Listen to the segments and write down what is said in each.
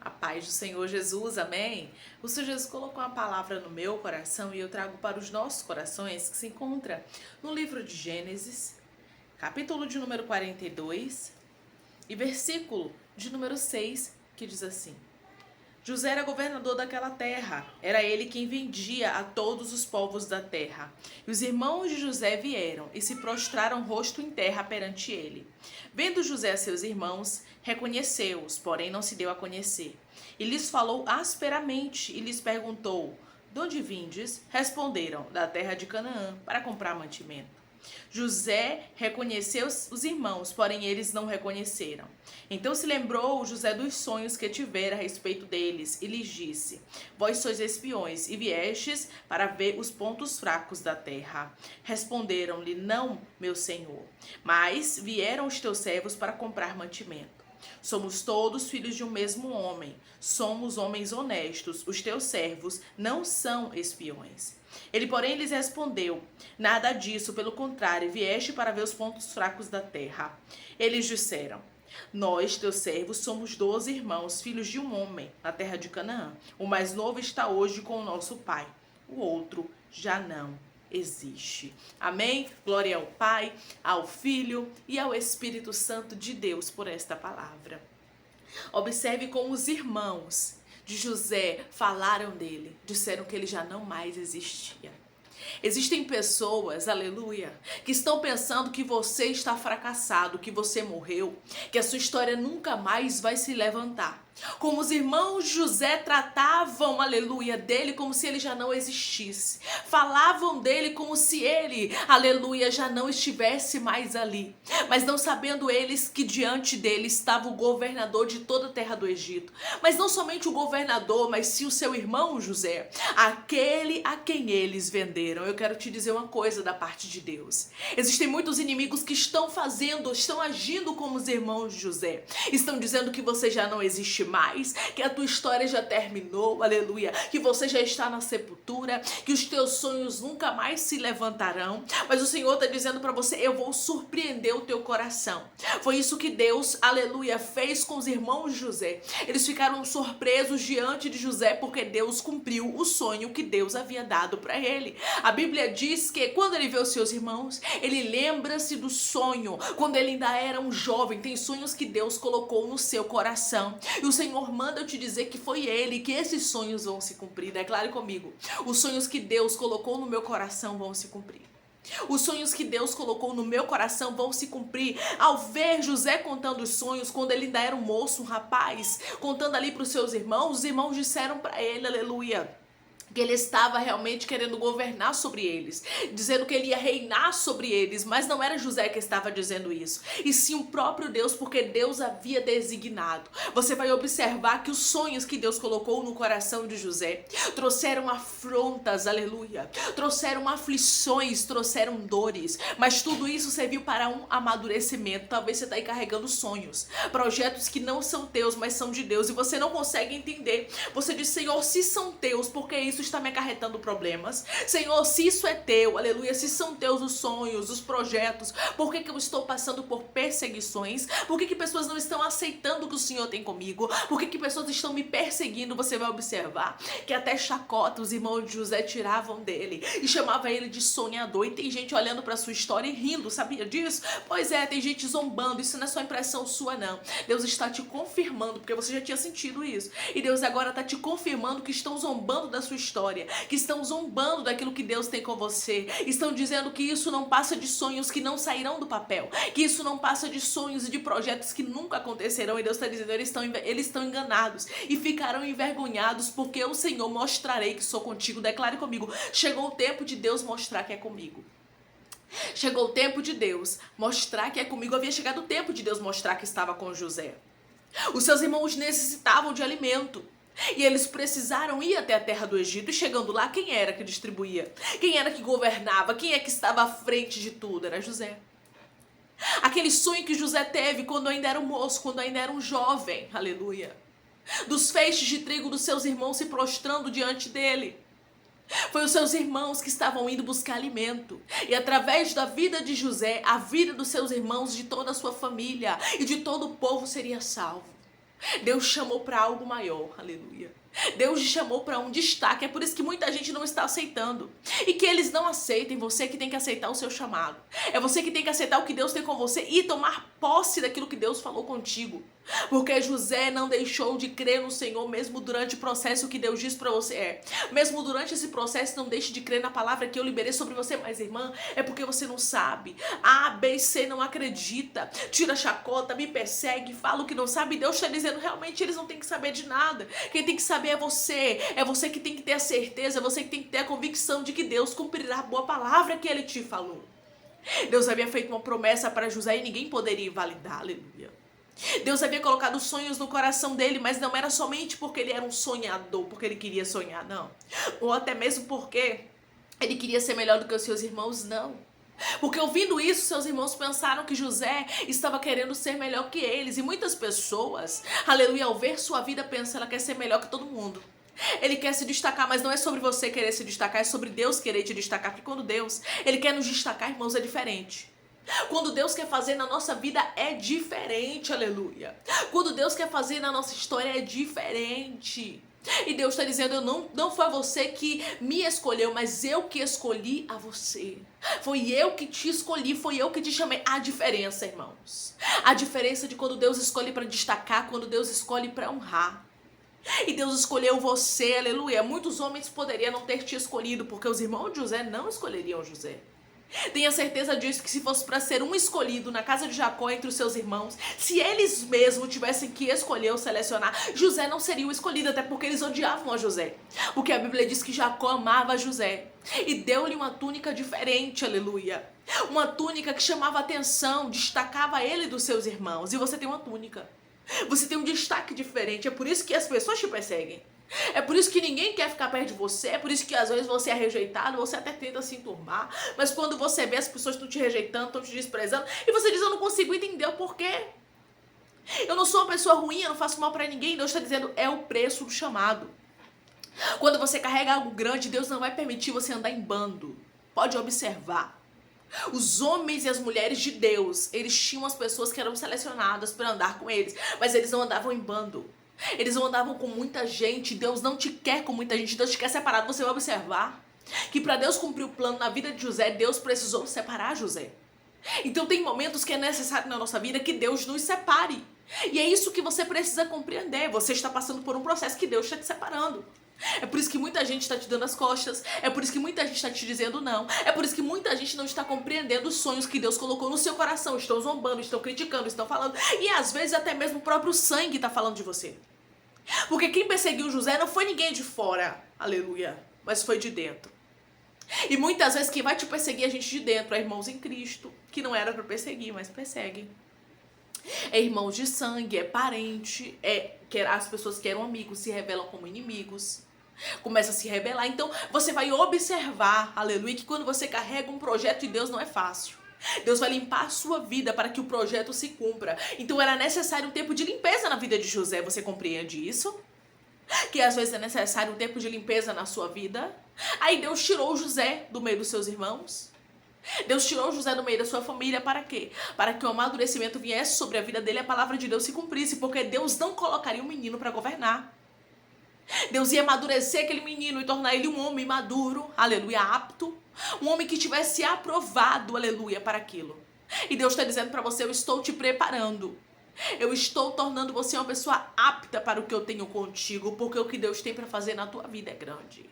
A paz do Senhor Jesus, amém? O Senhor Jesus colocou uma palavra no meu coração e eu trago para os nossos corações, que se encontra no livro de Gênesis, capítulo de número 42 e versículo de número 6, que diz assim: José era governador daquela terra, era ele quem vendia a todos os povos da terra. E os irmãos de José vieram e se prostraram rosto em terra perante ele. Vendo José a seus irmãos, reconheceu-os, porém não se deu a conhecer. E lhes falou asperamente e lhes perguntou: De onde vindes? Responderam: Da terra de Canaã, para comprar mantimento. José reconheceu os irmãos, porém eles não reconheceram. Então se lembrou José dos sonhos que tivera a respeito deles e lhes disse: Vós sois espiões e viestes para ver os pontos fracos da terra. Responderam-lhe: Não, meu senhor, mas vieram os teus servos para comprar mantimento. Somos todos filhos de um mesmo homem, somos homens honestos, os teus servos não são espiões. Ele, porém, lhes respondeu: Nada disso, pelo contrário, vieste para ver os pontos fracos da terra. Eles disseram: Nós, teus servos, somos 12 irmãos, filhos de um homem, na terra de Canaã. O mais novo está hoje com o nosso pai, o outro já não existe. Amém? Glória ao Pai, ao Filho e ao Espírito Santo de Deus por esta palavra. Observe como os irmãos de José falaram dele, disseram que ele já não mais existia. Existem pessoas, aleluia, que estão pensando que você está fracassado, que você morreu, que a sua história nunca mais vai se levantar. Como os irmãos de José tratavam, aleluia, dele como se ele já não existisse. Falavam dele como se ele, aleluia, já não estivesse mais ali. Mas não sabendo eles que diante dele estava o governador de toda a terra do Egito. Mas não somente o governador, mas sim o seu irmão José, aquele a quem eles venderam. Eu quero te dizer uma coisa da parte de Deus. Existem muitos inimigos que estão agindo como os irmãos de José. Estão dizendo que você já não existe mais, que a tua história já terminou, aleluia, que você já está na sepultura, que os teus sonhos nunca mais se levantarão. Mas o Senhor está dizendo para você: eu vou surpreender o teu coração. Foi isso que Deus, aleluia, fez com os irmãos de José. Eles ficaram surpresos diante de José porque Deus cumpriu o sonho que Deus havia dado para ele. A Bíblia diz que quando ele vê os seus irmãos, ele lembra-se do sonho, quando ele ainda era um jovem. Tem sonhos que Deus colocou no seu coração, e o Senhor manda eu te dizer que foi ele, que esses sonhos vão se cumprir. Declare comigo: os sonhos que Deus colocou no meu coração vão se cumprir. Os sonhos que Deus colocou no meu coração vão se cumprir. Ao ver José contando os sonhos, quando ele ainda era um moço, um rapaz, contando ali para os seus irmãos, os irmãos disseram para ele, aleluia, que ele estava realmente querendo governar sobre eles, dizendo que ele ia reinar sobre eles. Mas não era José que estava dizendo isso, e sim o próprio Deus, porque Deus havia designado. Você vai observar que os sonhos que Deus colocou no coração de José trouxeram afrontas, aleluia, trouxeram aflições, trouxeram dores, mas tudo isso serviu para um amadurecimento. Talvez você está aí carregando sonhos, projetos que não são teus, mas são de Deus, e você não consegue entender. Você diz: Senhor, se são teus, porque isso está me acarretando problemas? Senhor, se isso é teu, aleluia, se são teus os sonhos, os projetos, por que eu estou passando por perseguições? Por que pessoas não estão aceitando o que o Senhor tem comigo? Por que pessoas estão me perseguindo? Você vai observar que até chacota os irmãos de José tiravam dele e chamava ele de sonhador. E tem gente olhando para sua história e rindo, sabia disso? Pois é, tem gente zombando. Isso não é só impressão sua, não. Deus está te confirmando, porque você já tinha sentido isso, e Deus agora está te confirmando que estão zombando da sua história, que estão zombando daquilo que Deus tem com você, estão dizendo que isso não passa de sonhos que não sairão do papel, que isso não passa de sonhos e de projetos que nunca acontecerão. E Deus está dizendo: eles estão enganados e ficarão envergonhados, porque eu, Senhor, mostrarei que sou contigo. Declare comigo: chegou o tempo de Deus mostrar que é comigo. Chegou o tempo de Deus mostrar que é comigo. Havia chegado o tempo de Deus mostrar que estava com José. Os seus irmãos necessitavam de alimento, e eles precisaram ir até a terra do Egito. E chegando lá, quem era que distribuía? Quem era que governava? Quem é que estava à frente de tudo? Era José. Aquele sonho que José teve quando ainda era um moço, quando ainda era um jovem, aleluia, dos feixes de trigo dos seus irmãos se prostrando diante dele. Foi os seus irmãos que estavam indo buscar alimento. E através da vida de José, a vida dos seus irmãos, de toda a sua família e de todo o povo seria salvo. Deus chamou para algo maior, aleluia. Deus te chamou para um destaque, é por isso que muita gente não está aceitando. E que eles não aceitem, você que tem que aceitar o seu chamado. É você que tem que aceitar o que Deus tem com você e tomar posse daquilo que Deus falou contigo. Porque José não deixou de crer no Senhor mesmo durante o processo que Deus disse para você. Mesmo durante esse processo, não deixe de crer na palavra que eu liberei sobre você. Mas, irmã, é porque você não sabe. A, B e C não acredita. Tira a chacota, me persegue, fala o que não sabe. Deus está dizendo, realmente, eles não têm que saber de nada. Quem tem que saber é você. É você que tem que ter a certeza, é você que tem que ter a convicção de que Deus cumprirá a boa palavra que Ele te falou. Deus havia feito uma promessa para José e ninguém poderia invalidar, aleluia. Deus havia colocado sonhos no coração dele, mas não era somente porque ele era um sonhador, porque ele queria sonhar, não. Ou até mesmo porque ele queria ser melhor do que os seus irmãos, não. Porque ouvindo isso, seus irmãos pensaram que José estava querendo ser melhor que eles. E muitas pessoas, aleluia, ao ver sua vida, pensam, ela quer ser melhor que todo mundo. Ele quer se destacar, mas não é sobre você querer se destacar, é sobre Deus querer te destacar. Porque quando Deus, Ele quer nos destacar, irmãos, é diferente. Quando Deus quer fazer na nossa vida é diferente, aleluia. Quando Deus quer fazer na nossa história é diferente. E Deus está dizendo, não foi você que me escolheu, mas eu que escolhi a você. Foi eu que te escolhi, foi eu que te chamei. A diferença, irmãos. A diferença de quando Deus escolhe para destacar, quando Deus escolhe para honrar. E Deus escolheu você, aleluia. Muitos homens poderiam não ter te escolhido, porque os irmãos de José não escolheriam José. Tenha certeza disso, que se fosse para ser um escolhido na casa de Jacó entre os seus irmãos, se eles mesmos tivessem que escolher ou selecionar, José não seria o escolhido, até porque eles odiavam a José. Porque a Bíblia diz que Jacó amava José e deu-lhe uma túnica diferente, aleluia. Uma túnica que chamava atenção, destacava ele dos seus irmãos. E você tem uma túnica. Você tem um destaque diferente, é por isso que as pessoas te perseguem. É por isso que ninguém quer ficar perto de você, é por isso que às vezes você é rejeitado, você até tenta se enturmar, mas quando você vê as pessoas estão te rejeitando, estão te desprezando, e você diz, eu não consigo entender o porquê. Eu não sou uma pessoa ruim, eu não faço mal pra ninguém. Deus está dizendo, é o preço do chamado. Quando você carrega algo grande, Deus não vai permitir você andar em bando. Pode observar. Os homens e as mulheres de Deus, eles tinham as pessoas que eram selecionadas para andar com eles, mas eles não andavam em bando. Eles não andavam com muita gente. Deus não te quer com muita gente, Deus te quer separado. Você vai observar que para Deus cumprir o plano na vida de José, Deus precisou separar José. Então tem momentos que é necessário na nossa vida que Deus nos separe. E é isso que você precisa compreender. Você está passando por um processo que Deus está te separando. É por isso que muita gente está te dando as costas. É por isso que muita gente está te dizendo não. É por isso que muita gente não está compreendendo os sonhos que Deus colocou no seu coração. Estão zombando, estão criticando, estão falando. E às vezes até mesmo o próprio sangue está falando de você. Porque quem perseguiu José não foi ninguém de fora, aleluia, mas foi de dentro. E muitas vezes quem vai te perseguir é gente de dentro, é irmãos em Cristo, que não era para perseguir, mas perseguem. É irmãos de sangue, é parente, as pessoas que eram amigos se revelam como inimigos. Começa a se rebelar. Então você vai observar, aleluia, que quando você carrega um projeto de Deus não é fácil. Deus vai limpar a sua vida para que o projeto se cumpra. Então era necessário um tempo de limpeza na vida de José. Você compreende isso? Que às vezes é necessário um tempo de limpeza na sua vida. Aí Deus tirou José do meio dos seus irmãos. Deus tirou José do meio da sua família para quê? Para que o amadurecimento viesse sobre a vida dele e a palavra de Deus se cumprisse. Porque Deus não colocaria um menino para governar. Deus ia amadurecer aquele menino e tornar ele um homem maduro, aleluia, apto. Um homem que tivesse aprovado, aleluia, para aquilo. E Deus está dizendo para você, eu estou te preparando. Eu estou tornando você uma pessoa apta para o que eu tenho contigo, porque o que Deus tem para fazer na tua vida é grande.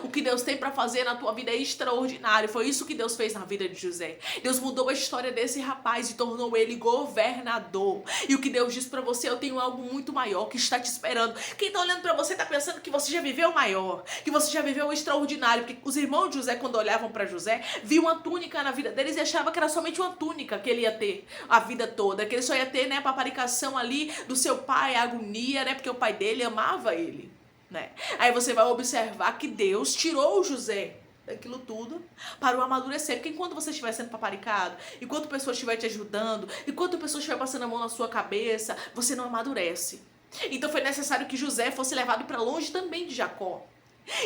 O que Deus tem para fazer na tua vida é extraordinário. Foi isso que Deus fez na vida de José. Deus mudou a história desse rapaz e tornou ele governador. E o que Deus diz para você, eu tenho algo muito maior que está te esperando. Quem está olhando para você está pensando que você já viveu o maior, que você já viveu o extraordinário. Porque os irmãos de José, quando olhavam para José, viam uma túnica na vida deles e achavam que era somente uma túnica que ele ia ter a vida toda. Que ele só ia ter, né, a paparicação ali do seu pai, a agonia, né, porque o pai dele amava ele. Né? Aí você vai observar que Deus tirou José daquilo tudo para o amadurecer. Porque enquanto você estiver sendo paparicado, enquanto pessoas estiver te ajudando, enquanto pessoas estiver passando a mão na sua cabeça, você não amadurece. Então foi necessário que José fosse levado para longe também de Jacó.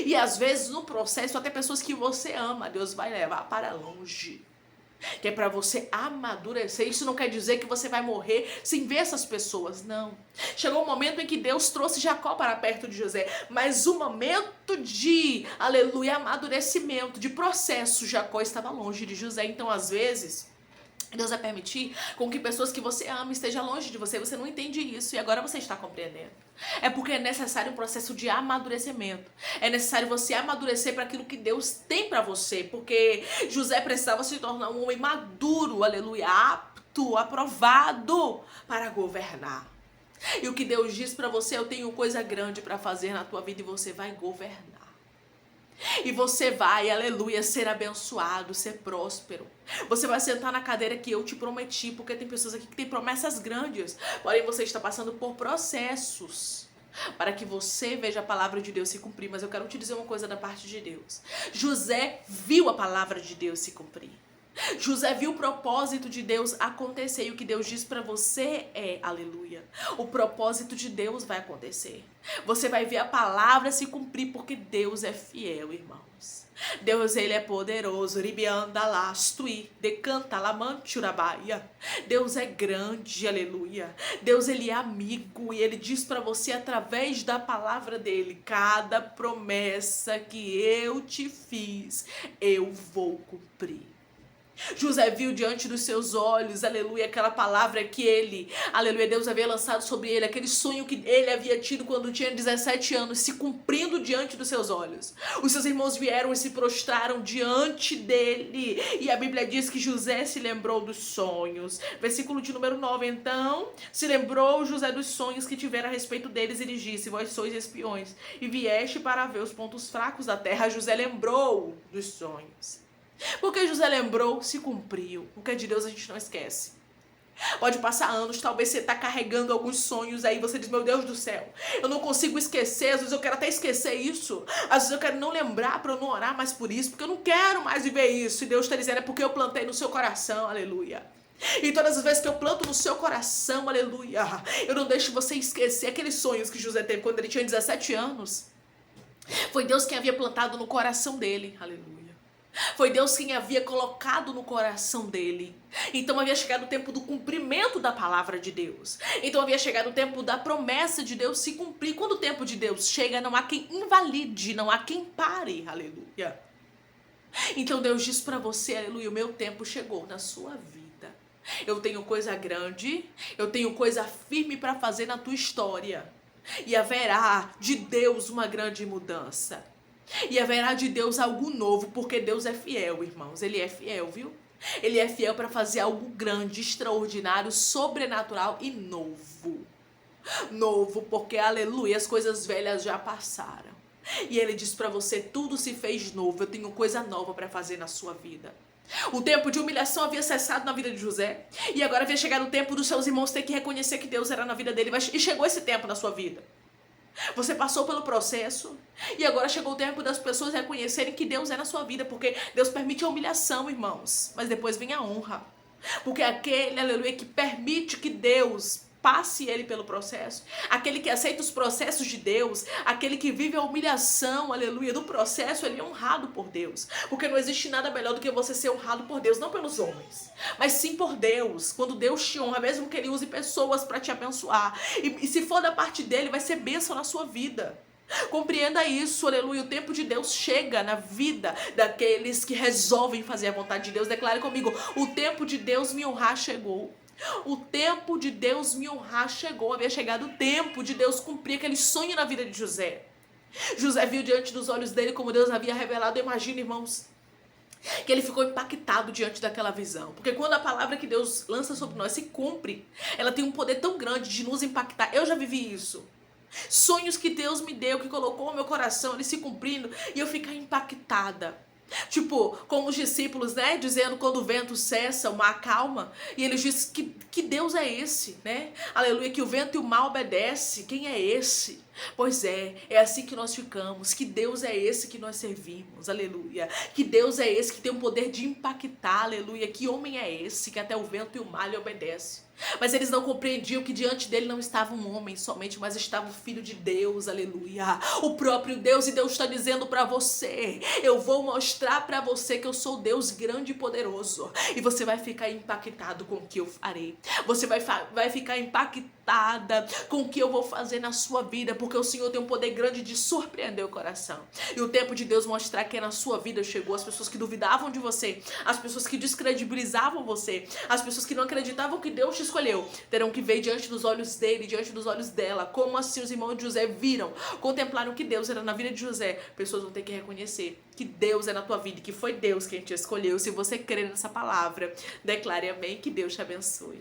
E às vezes no processo até pessoas que você ama, Deus vai levar para longe. que é para você amadurecer. Isso não quer dizer que você vai morrer sem ver essas pessoas, não. Chegou um momento em que Deus trouxe Jacó para perto de José, mas o momento de, aleluia, amadurecimento, de processo, Jacó estava longe de José. Então, às vezes, Deus vai permitir com que pessoas que você ama estejam longe de você. Você não entende isso e agora você está compreendendo. É porque é necessário um processo de amadurecimento. É necessário você amadurecer para aquilo que Deus tem para você. Porque José precisava se tornar um homem maduro, aleluia, apto, aprovado para governar. E o que Deus diz para você: eu tenho coisa grande para fazer na tua vida e você vai governar. E você vai, aleluia, ser abençoado, ser próspero. Você vai sentar na cadeira que eu te prometi, porque tem pessoas aqui que têm promessas grandes, porém você está passando por processos para que você veja a palavra de Deus se cumprir. Mas eu quero te dizer uma coisa da parte de Deus. José viu a palavra de Deus se cumprir. José viu o propósito de Deus acontecer, e o que Deus diz para você é, aleluia, o propósito de Deus vai acontecer. Você vai ver a palavra se cumprir, porque Deus é fiel, irmãos. Deus, ele é poderoso. Deus é grande, aleluia. Deus, ele é amigo, e ele diz para você através da palavra dele: cada promessa que eu te fiz, eu vou cumprir. José viu diante dos seus olhos, aleluia, aquela palavra que ele, aleluia, Deus havia lançado sobre ele, aquele sonho que ele havia tido quando tinha 17 anos, se cumprindo diante dos seus olhos. Os seus irmãos vieram e se prostraram diante dele, e a Bíblia diz que José se lembrou dos sonhos. Versículo de número 9, então, se lembrou José dos sonhos que tivera a respeito deles, e lhes disse: vós sois espiões, e vieste para ver os pontos fracos da terra. José lembrou dos sonhos. Porque José lembrou, se cumpriu. O que é de Deus a gente não esquece. Pode passar anos, talvez você está carregando alguns sonhos aí, você diz: meu Deus do céu, eu não consigo esquecer, às vezes eu quero até esquecer isso, às vezes eu quero não lembrar para eu não orar mais por isso, porque eu não quero mais viver isso. E Deus está dizendo: é porque eu plantei no seu coração, aleluia. E todas as vezes que eu planto no seu coração, aleluia, eu não deixo você esquecer aqueles sonhos que José teve quando ele tinha 17 anos. Foi Deus quem havia plantado no coração dele, aleluia. Foi Deus quem havia colocado no coração dele. Então havia chegado o tempo do cumprimento da palavra de Deus. Então havia chegado o tempo da promessa de Deus se cumprir. Quando o tempo de Deus chega, não há quem invalide, não há quem pare, aleluia. Então Deus diz para você, aleluia, o meu tempo chegou na sua vida. Eu tenho coisa grande, eu tenho coisa firme para fazer na tua história. E haverá de Deus uma grande mudança. E haverá de Deus algo novo, porque Deus é fiel, irmãos. Ele é fiel, viu? Ele é fiel para fazer algo grande, extraordinário, sobrenatural e novo. Novo, porque, aleluia, as coisas velhas já passaram. E ele diz para você: tudo se fez novo, eu tenho coisa nova para fazer na sua vida. O tempo de humilhação havia cessado na vida de José. E agora havia chegado o tempo dos seus irmãos ter que reconhecer que Deus era na vida dele. E chegou esse tempo na sua vida. Você passou pelo processo e agora chegou o tempo das pessoas reconhecerem que Deus é na sua vida, porque Deus permite a humilhação, irmãos, mas depois vem a honra. Porque aquele, aleluia, que permite que Deus passe ele pelo processo, aquele que aceita os processos de Deus, aquele que vive a humilhação, aleluia, do processo, ele é honrado por Deus. Porque não existe nada melhor do que você ser honrado por Deus, não pelos homens, mas sim por Deus. Quando Deus te honra, mesmo que ele use pessoas para te abençoar, e se for da parte dele, vai ser bênção na sua vida. Compreenda isso, aleluia. O tempo de Deus chega na vida daqueles que resolvem fazer a vontade de Deus. Declare comigo: o tempo de Deus me honrar chegou. O tempo de Deus me honrar chegou. Havia chegado o tempo de Deus cumprir aquele sonho na vida de José. José viu diante dos olhos dele como Deus havia revelado. Imagina, irmãos, que ele ficou impactado diante daquela visão. Porque quando a palavra que Deus lança sobre nós se cumpre, ela tem um poder tão grande de nos impactar. Eu já vivi isso. Sonhos que Deus me deu, que colocou no meu coração, eles se cumprindo, e eu ficar impactada. Tipo, como os discípulos, né, dizendo quando o vento cessa, o mar acalma, e eles dizem que Deus é esse, né, aleluia, que o vento e o mar obedecem. Quem é esse? Pois é assim que nós ficamos, que Deus é esse que nós servimos, aleluia, que Deus é esse que tem o poder de impactar, aleluia, que homem é esse que até o vento e o mar lhe obedecem. Mas eles não compreendiam que diante dele não estava um homem somente, mas estava o Filho de Deus, aleluia. O próprio Deus, e Deus está dizendo para você: eu vou mostrar para você que eu sou Deus grande e poderoso. E você vai ficar impactado com o que eu farei. Você vai ficar impactada com o que eu vou fazer na sua vida, porque o Senhor tem um poder grande de surpreender o coração. E o tempo de Deus mostrar que na sua vida chegou. As pessoas que duvidavam de você, as pessoas que descredibilizavam você, as pessoas que não acreditavam que Deus te escolheu, terão que ver diante dos olhos dele, diante dos olhos dela, como assim os irmãos de José viram, contemplaram que Deus era na vida de José. Pessoas vão ter que reconhecer que Deus é na tua vida e que foi Deus quem te escolheu. Se você crer nessa palavra, declare amém, que Deus te abençoe.